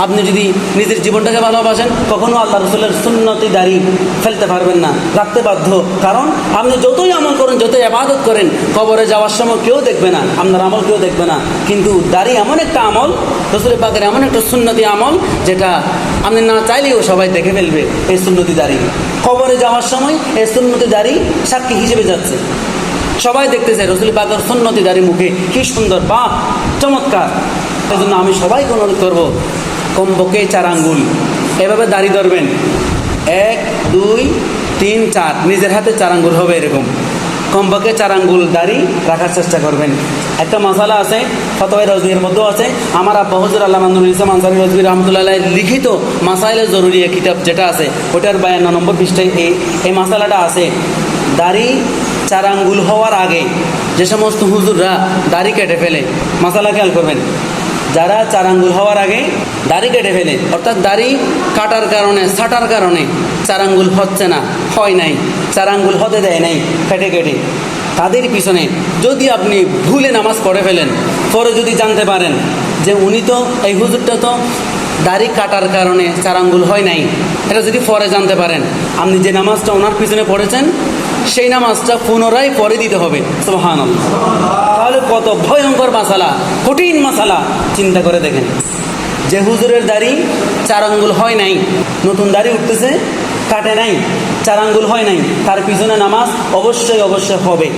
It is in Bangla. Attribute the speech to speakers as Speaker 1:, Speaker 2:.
Speaker 1: আপনি যদি নিজের জীবনটাকে ভালোবাসেন, কখনো আল্লাহ রসুলের সুন্নতি দাড়ি ফেলতে পারবেন না, রাখতে বাধ্য। কারণ আপনি যতই আমল করেন, যতই ইবাদত করেন, কবরে যাওয়ার সময় কেউ দেখবে না, আপনার আমল কেউ দেখবে না। কিন্তু দাড়ি এমন একটা আমল, রসুল পাকের এমন একটা সুন্নতি আমল, যেটা আপনি না চাইলেও সবাই দেখে ফেলবে। এই সুন্নতি দাড়ি কবরে যাওয়ার সময় এই সুন্নতি দাড়ি সাক্ষী হিসেবে যাচ্ছে, সবাই দেখতেছে রসুল পাকের সুন্নতি দাড়ি মুখে, কি সুন্দর, বাহ, চমৎকার। এই জন্য আমি সবাইকে অনুরোধ করবো, কমপক্ষে 4 আঙ্গুল এভাবে দাড়ি ধরবেন, 1 2 3 4, নিজের হাতে 4 আঙ্গুল হবে এরকম, কমপক্ষে 4 আঙ্গুল দাড়ি রাখার চেষ্টা করবেন। একটা মাসালা আছে ফতোয়া রজবীর মধ্যেও আছে, আমার আব্বা হুজুর আল্লামা নুরুল ইসলাম আনসারী রজবী রাহমাতুল্লাহ আলাইহি লিখিত মাসাইলে জরুরি কিতাব যেটা আছে, ওটার 52 নম্বর পৃষ্ঠায় এই মাসালাটা আছে। দাড়ি 4 আঙ্গুল হওয়ার আগে যে সমস্ত হুজুররা দাড়ি কেটে ফেলে, মাসালা খেয়াল করবেন, যারা 4 আঙ্গুল হওয়ার আগে দাড়ি কেটে ফেলে, অর্থাৎ দাড়ি কাটার কারণে, ছাটার কারণে 4 আঙ্গুল হচ্ছে না, হয় নাই, 4 আঙ্গুল হতে দেয় নাই কেটে কেটে, তাদের পিছনে যদি আপনি ভুলে নামাজ পড়ে ফেলেন, পরে যদি জানতে পারেন যে উনি তো, এই হুজুরটা তো দাড়ি কাটার কারণে 4 আঙ্গুল হয় নাই, এটা যদি পরে জানতে পারেন, আপনি যে নামাজটা ওনার পিছনে পড়েছেন সেই নামাজটা পুনরায় পরে দিতে হবে। সুবহানাল্লাহ। তাহলে কত ভয়ঙ্কর মাসালা, কঠিন মাসালা, চিন্তা করে দেখেন। যে হুজুরের দাড়ি 4 আঙ্গুল হয় নাই, নতুন দাড়ি উঠতেছে, কাটে নাই, 4 আঙ্গুল হয় নাই, তার পিছনে নামাজ অবশ্যই অবশ্যই হবে।